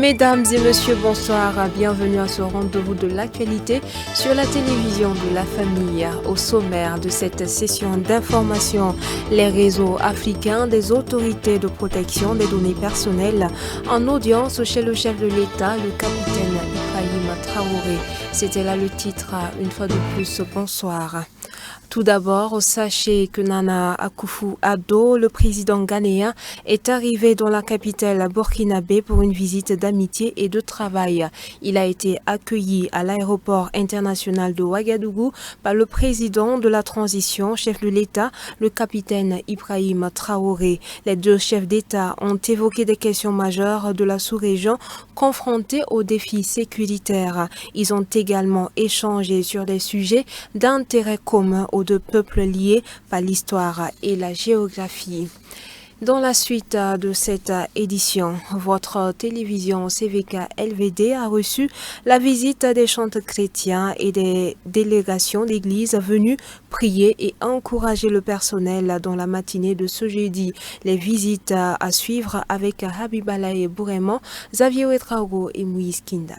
Mesdames et messieurs, bonsoir. Bienvenue à ce rendez-vous de l'actualité sur la télévision de la famille. Au sommaire de cette session d'information, les réseaux africains des autorités de protection des données personnelles en audience chez le chef de l'État, le capitaine Ibrahim Traoré. C'était là le titre. Une fois de plus, bonsoir. Tout d'abord, sachez que Nana Akufo-Addo, le président ghanéen, est arrivé dans la capitale burkinabé pour une visite d'amitié et de travail. Il a été accueilli à l'aéroport international de Ouagadougou par le président de la transition, chef de l'État, le capitaine Ibrahim Traoré. Les deux chefs d'État ont évoqué des questions majeures de la sous-région confrontée aux défis sécuritaires. Ils ont également échangé sur des sujets d'intérêt commun aux deux peuples liés par l'histoire et la géographie. Dans la suite de cette édition, votre télévision CVK LVD a reçu la visite des chantres chrétiens et des délégations d'église venues prier et encourager le personnel dans la matinée de ce jeudi. Les visites à suivre avec Habibalaye Bourema, Xavier Ouetraogo et Moïse Kinda.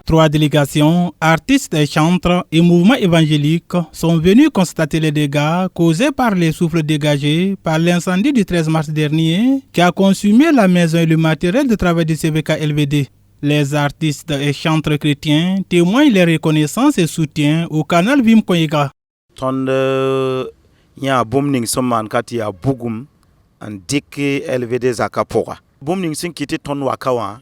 Trois délégations, artistes et chantres et mouvements évangéliques sont venus constater les dégâts causés par les souffles dégagés par l'incendie du 13 mars dernier qui a consumé la maison et le matériel de travail du CVK LVD. Les artistes et chantres chrétiens témoignent leur reconnaissance et soutien au canal Vim Koyega. Ya bomning soman kati ya bugum an dike LVD zakapora. Bomning sin kiti ton wakawa.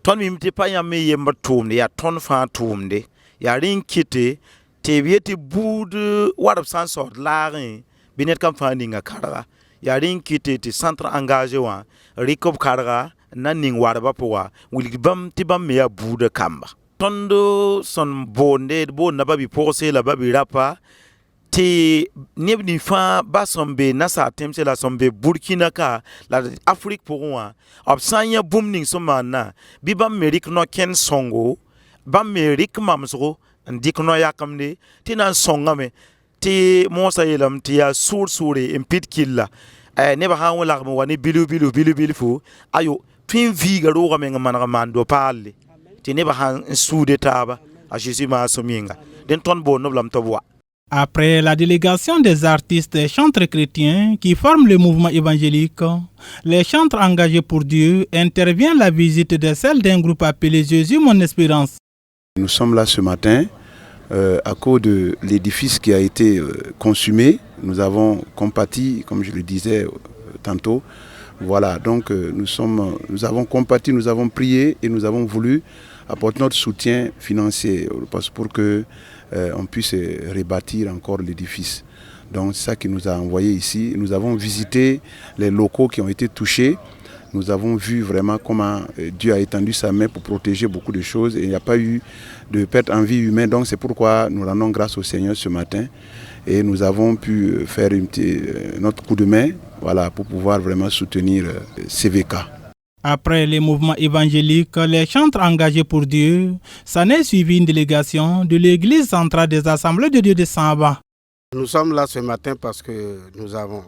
Ton mimti pa ya me yemba tumde ya ton fa tumde ya rin kiti te vieti bud warab san sort larin binet kam fa ninga karga ya rin kiti ti centre engagé wa rikob karga nan ning waraba poa wilbam tibam me ya bud kamba tondo son bonde bon na babi pose la babi rapa ti nebni fa ba sombe nasa temse la sombe Burkina ka la Afrique pour moi absanya boomning somana bi ba merik no ken songo ba merik mamso ndik no yakamde ti nan songame ti mosa yelam ti ya sure impit killa ne ba han wala mo wani bilu fu ayo twin viga ro ga men man mando palle ti ne ba han sude taba a Jésus ma sominga den ton bo no blam to. Après la délégation des artistes et chantres chrétiens qui forment le mouvement évangélique, les chantres engagés pour Dieu intervient la visite de celle d'un groupe appelé Jésus mon espérance. Nous sommes là ce matin à cause de l'édifice qui a été consumé. Nous avons compati, comme je le disais tantôt. Voilà, donc nous avons compati, nous avons prié et nous avons voulu apporter notre soutien financier pour que on puisse rebâtir encore l'édifice. Donc c'est ça qui nous a envoyé ici. Nous avons visité les locaux qui ont été touchés. Nous avons vu vraiment comment Dieu a étendu sa main pour protéger beaucoup de choses et il n'y a pas eu de perte en vie humaine. Donc c'est pourquoi nous rendons grâce au Seigneur ce matin et nous avons pu faire notre coup de main, voilà, pour pouvoir vraiment soutenir CVK. Après les mouvements évangéliques, les chantres engagés pour Dieu, s'en est suivi une délégation de l'église centrale des Assemblées de Dieu de Samba. Nous sommes là ce matin parce que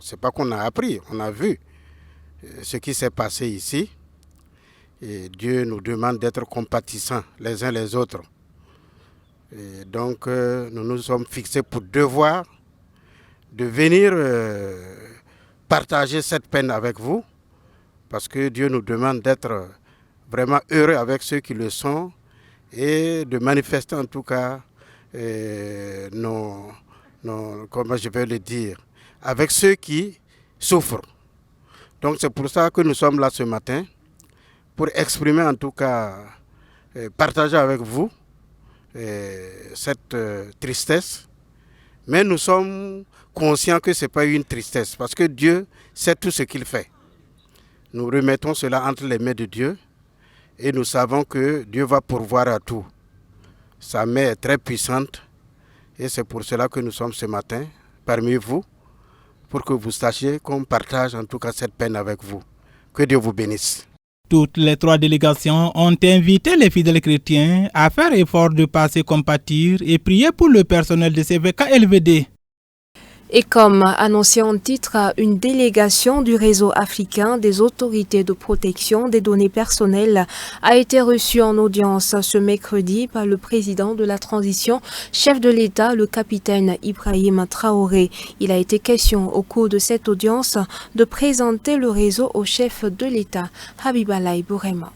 c'est pas qu'on a appris, on a vu ce qui s'est passé ici. Et Dieu nous demande d'être compatissants les uns les autres. Et donc nous nous sommes fixés pour devoir de venir partager cette peine avec vous. Parce que Dieu nous demande d'être vraiment heureux avec ceux qui le sont et de manifester en tout cas comment je vais le dire, avec ceux qui souffrent. Donc c'est pour ça que nous sommes là ce matin, pour exprimer en tout cas, partager avec vous cette tristesse. Mais nous sommes conscients que ce n'est pas une tristesse, parce que Dieu sait tout ce qu'il fait. Nous remettons cela entre les mains de Dieu et nous savons que Dieu va pourvoir à tout. Sa main est très puissante et c'est pour cela que nous sommes ce matin parmi vous, pour que vous sachiez qu'on partage en tout cas cette peine avec vous. Que Dieu vous bénisse. Toutes les 3 délégations ont invité les fidèles chrétiens à faire effort de passer compatir et prier pour le personnel de CVK LVD. Et comme annoncé en titre, une délégation du réseau africain des autorités de protection des données personnelles a été reçue en audience ce mercredi par le président de la transition, chef de l'État, le capitaine Ibrahim Traoré. Il a été question au cours de cette audience de présenter le réseau au chef de l'État, Habibalaï Bourema.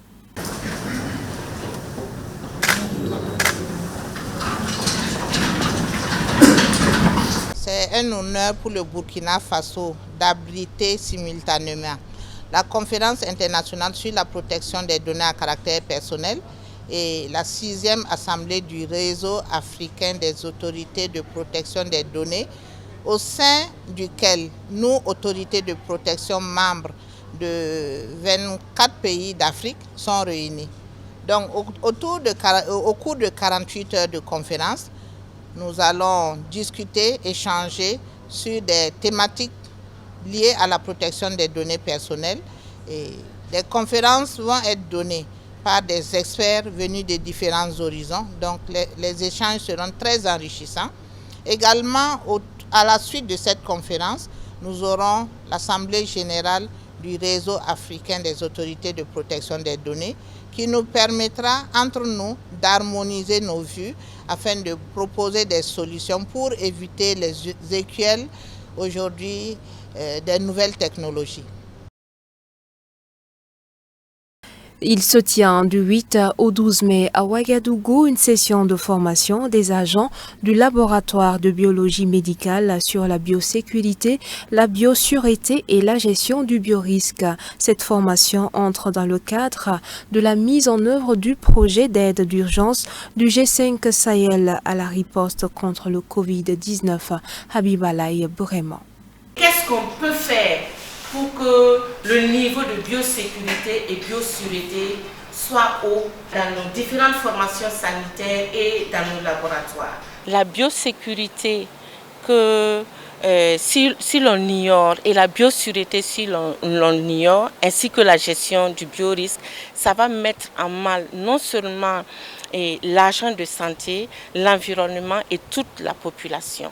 C'est un honneur pour le Burkina Faso d'abriter simultanément la conférence internationale sur la protection des données à caractère personnel et la 6e assemblée du réseau africain des autorités de protection des données, au sein duquel nous, autorités de protection membres de 24 pays d'Afrique, sont réunis. Donc au cours de 48 heures de conférence, nous allons discuter, échanger sur des thématiques liées à la protection des données personnelles. Et les conférences vont être données par des experts venus de différents horizons. Donc les échanges seront très enrichissants. Également, à la suite de cette conférence, nous aurons l'Assemblée générale du réseau africain des autorités de protection des données qui nous permettra entre nous d'harmoniser nos vues afin de proposer des solutions pour éviter les écueils aujourd'hui des nouvelles technologies. Il se tient du 8 au 12 mai à Ouagadougou une session de formation des agents du laboratoire de biologie médicale sur la biosécurité, la biosureté et la gestion du biorisque. Cette formation entre dans le cadre de la mise en œuvre du projet d'aide d'urgence du G5 Sahel à la riposte contre le Covid-19. Habibalaï Bourema. Qu'est-ce qu'on peut faire pour que le niveau de biosécurité et biosureté soit haut dans nos différentes formations sanitaires et dans nos laboratoires? La biosécurité que si l'on ignore et la biosureté si l'on ignore, ainsi que la gestion du biorisque, ça va mettre en mal non seulement l'agent de santé, l'environnement et toute la population.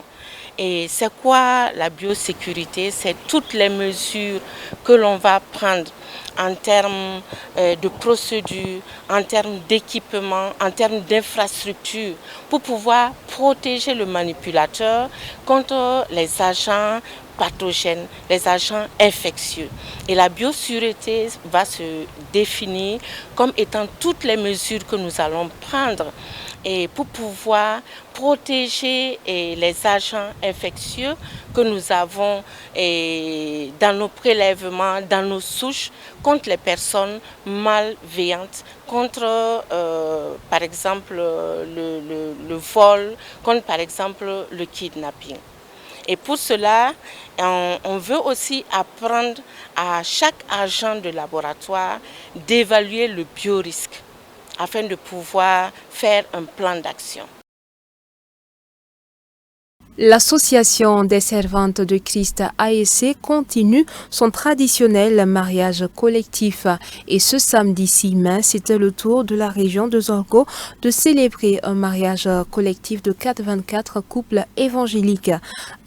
Et c'est quoi la biosécurité? C'est toutes les mesures que l'on va prendre en termes de procédures, en termes d'équipement, en termes d'infrastructures, pour pouvoir protéger le manipulateur contre les agents pathogènes, les agents infectieux. Et la biosureté va se définir comme étant toutes les mesures que nous allons prendre et pour pouvoir protéger les agents infectieux que nous avons dans nos prélèvements, dans nos souches, contre les personnes malveillantes, contre par exemple le vol, contre par exemple le kidnapping. Et pour cela, on veut aussi apprendre à chaque agent de laboratoire d'évaluer le biorisque afin de pouvoir faire un plan d'action. L'Association des servantes de Christ ASC continue son traditionnel mariage collectif et ce samedi 6 mai, c'était le tour de la région de Zorgo de célébrer un mariage collectif de 24 couples évangéliques.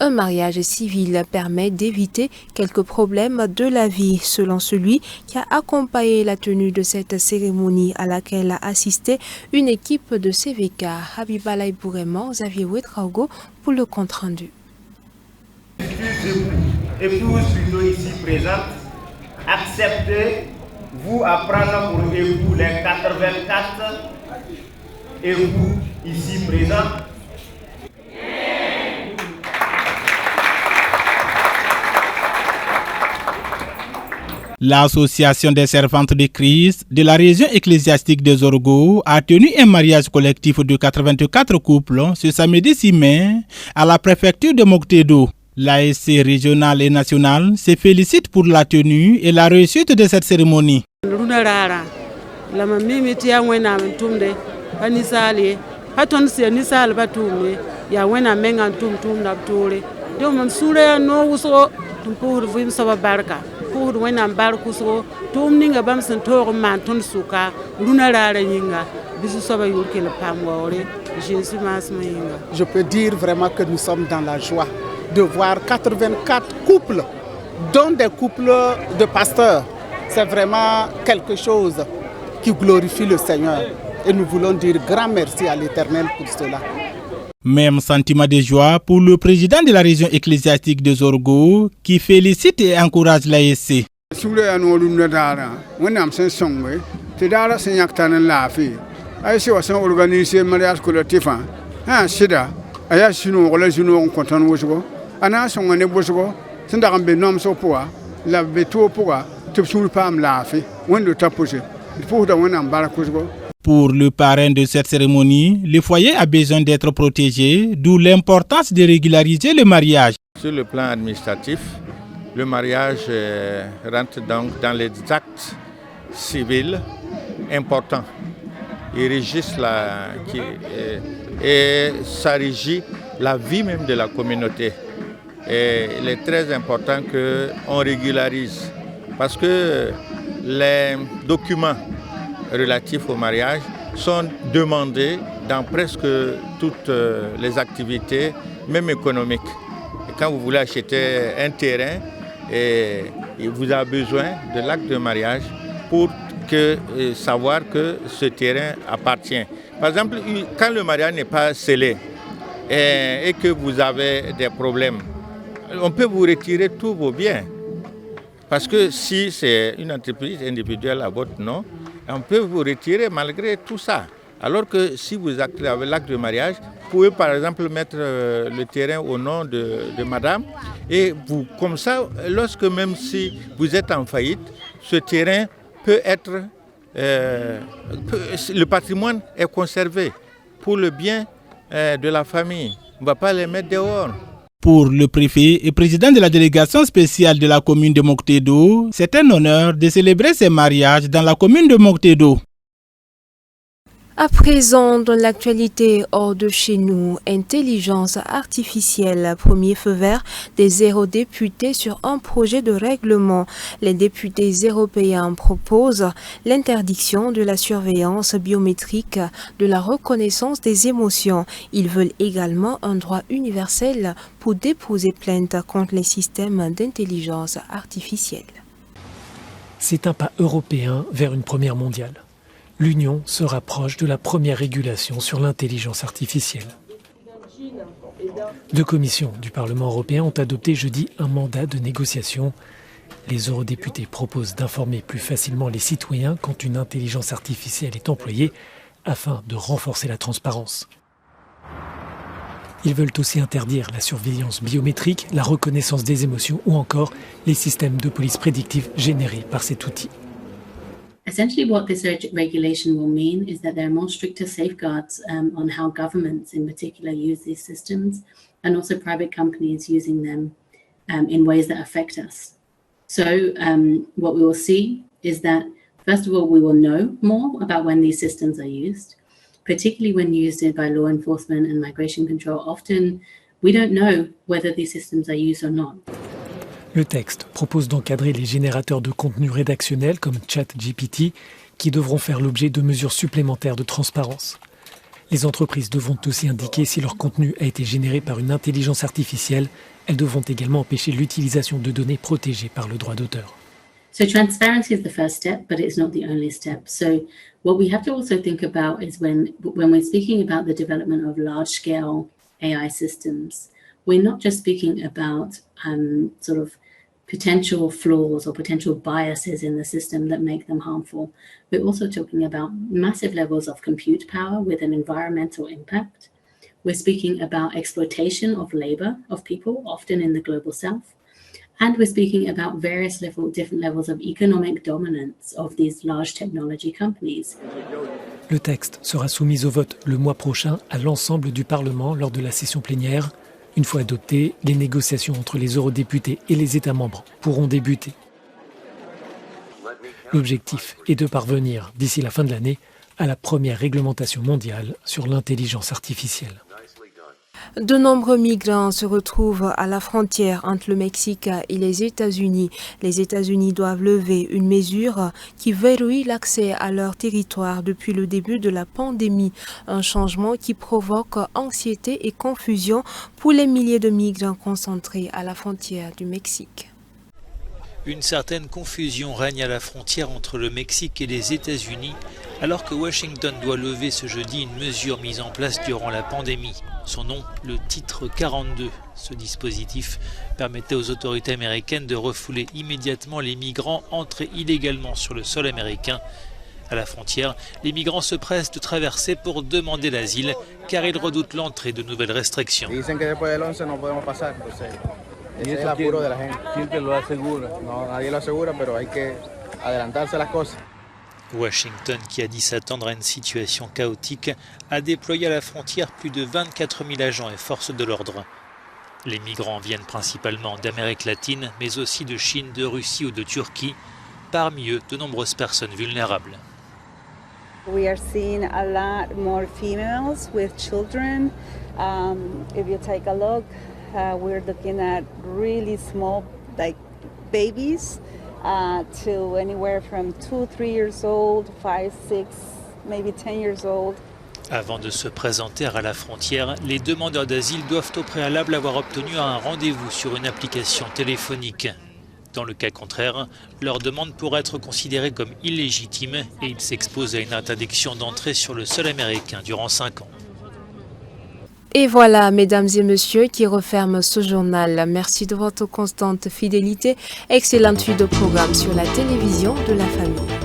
Un mariage civil permet d'éviter quelques problèmes de la vie, selon celui qui a accompagné la tenue de cette cérémonie à laquelle a assisté une équipe de CVK. Habibalaï Bourema, Xavier Ouedraogo pour le compte rendu. Épouses plutôt ici présentes, acceptez-vous à prendre pour époux les 84 époux ici présents? L'Association des servantes de Christ de la région ecclésiastique de Zorgo a tenu un mariage collectif de 84 couples ce samedi 6 mai à la préfecture de Moctedo. L'ASC régionale et nationale se félicite pour la tenue et la réussite de cette cérémonie. pour wenam bar kuso tum ninga bam san to man ton suka luna rara yinga bisu soba yurke le pamwore Jésus masmayinga. Je peux dire vraiment que nous sommes dans la joie de voir 84 couples, dont des couples de pasteurs. C'est vraiment quelque chose qui glorifie le Seigneur. Et nous voulons dire grand merci à l'Éternel pour cela. Même sentiment de joie pour le président de la région ecclésiastique de Zorgo qui félicite et encourage l'ASC. Pour le parrain de cette cérémonie, le foyer a besoin d'être protégé, d'où l'importance de régulariser le mariage. Sur le plan administratif, le mariage rentre donc dans les actes civils importants. Il régisse et ça régit la vie même de la communauté. Et il est très important qu'on régularise parce que les documents relatifs au mariage sont demandés dans presque toutes les activités, même économiques. Et quand vous voulez acheter un terrain, vous avez besoin de l'acte de mariage pour savoir que ce terrain appartient. Par exemple, quand le mariage n'est pas scellé et que vous avez des problèmes, on peut vous retirer tous vos biens. Parce que si c'est une entreprise individuelle à votre nom, on peut vous retirer malgré tout ça. Alors que si vous avez l'acte de mariage, vous pouvez par exemple mettre le terrain au nom de madame. Et vous, comme ça, lorsque même si vous êtes en faillite, ce terrain peut être... le patrimoine est conservé pour le bien de la famille. On ne va pas les mettre dehors. Pour le préfet et président de la délégation spéciale de la commune de Moctedo, c'est un honneur de célébrer ces mariages dans la commune de Moctedo. À présent, dans l'actualité hors de chez nous, intelligence artificielle, premier feu vert des eurodéputés sur un projet de règlement. Les députés européens proposent l'interdiction de la surveillance biométrique, de la reconnaissance des émotions. Ils veulent également un droit universel pour déposer plainte contre les systèmes d'intelligence artificielle. C'est un pas européen vers une première mondiale. L'Union se rapproche de la première régulation sur l'intelligence artificielle. 2 commissions du Parlement européen ont adopté jeudi un mandat de négociation. Les eurodéputés proposent d'informer plus facilement les citoyens quand une intelligence artificielle est employée afin de renforcer la transparence. Ils veulent aussi interdire la surveillance biométrique, la reconnaissance des émotions ou encore les systèmes de police prédictive générés par cet outil. Essentially, what this regulation will mean is that there are more stricter safeguards on how governments in particular use these systems and also private companies using them in ways that affect us. So what we will see is that, first of all, we will know more about when these systems are used, particularly when used by law enforcement and migration control. Often, we don't know whether these systems are used or not. Le texte propose d'encadrer les générateurs de contenu rédactionnel comme ChatGPT qui devront faire l'objet de mesures supplémentaires de transparence. Les entreprises devront aussi indiquer si leur contenu a été généré par une intelligence artificielle. Elles devront également empêcher l'utilisation de données protégées par le droit d'auteur. So transparency is the first step, but it's not the only step. So what we have to also think about is when we're speaking about the development of large-scale AI systems, we're not just speaking about sort of potential flaws or potential biases in the system that make them harmful. We're also talking about massive levels of compute power with an environmental impact. We're speaking about exploitation of labor of people, often in the global south. And we're speaking about various different levels of economic dominance of these large technology companies. Le texte sera soumis au vote le mois prochain à l'ensemble du Parlement lors de la session plénière. Une fois adopté, les négociations entre les eurodéputés et les États membres pourront débuter. L'objectif est de parvenir, d'ici la fin de l'année, à la première réglementation mondiale sur l'intelligence artificielle. De nombreux migrants se retrouvent à la frontière entre le Mexique et les États-Unis. Les États-Unis doivent lever une mesure qui verrouille l'accès à leur territoire depuis le début de la pandémie. Un changement qui provoque anxiété et confusion pour les milliers de migrants concentrés à la frontière du Mexique. Une certaine confusion règne à la frontière entre le Mexique et les États-Unis, alors que Washington doit lever ce jeudi une mesure mise en place durant la pandémie. Son nom, le titre 42. Ce dispositif permettait aux autorités américaines de refouler immédiatement les migrants entrés illégalement sur le sol américain. À la frontière, les migrants se pressent de traverser pour demander l'asile, car ils redoutent l'entrée de nouvelles restrictions. Ese es el apuro de la gente. ¿Quién te lo asegura? No, nadie lo asegura, pero hay que adelantarse las cosas. Washington, qui a dit s'attendre à une situation chaotique, a déployé à la frontière plus de 24 000 agents et forces de l'ordre. Les migrants viennent principalement d'Amérique latine, mais aussi de Chine, de Russie ou de Turquie. Parmi eux, de nombreuses personnes vulnérables. We are seeing a lot more females with children. If you take a look, we're looking at really small, like babies, to anywhere from 2-3 years old, 5, 6, maybe 10 years old. Avant de se présenter à la frontière, les demandeurs d'asile doivent au préalable avoir obtenu un rendez-vous sur une application téléphonique. Dans le cas contraire, leur demande pourrait être considérée comme illégitime et ils s'exposent à une interdiction d'entrée sur le sol américain durant 5 ans. Et voilà, mesdames et messieurs, qui referme ce journal. Merci de votre constante fidélité. Excellente suite de programme sur la télévision de la famille.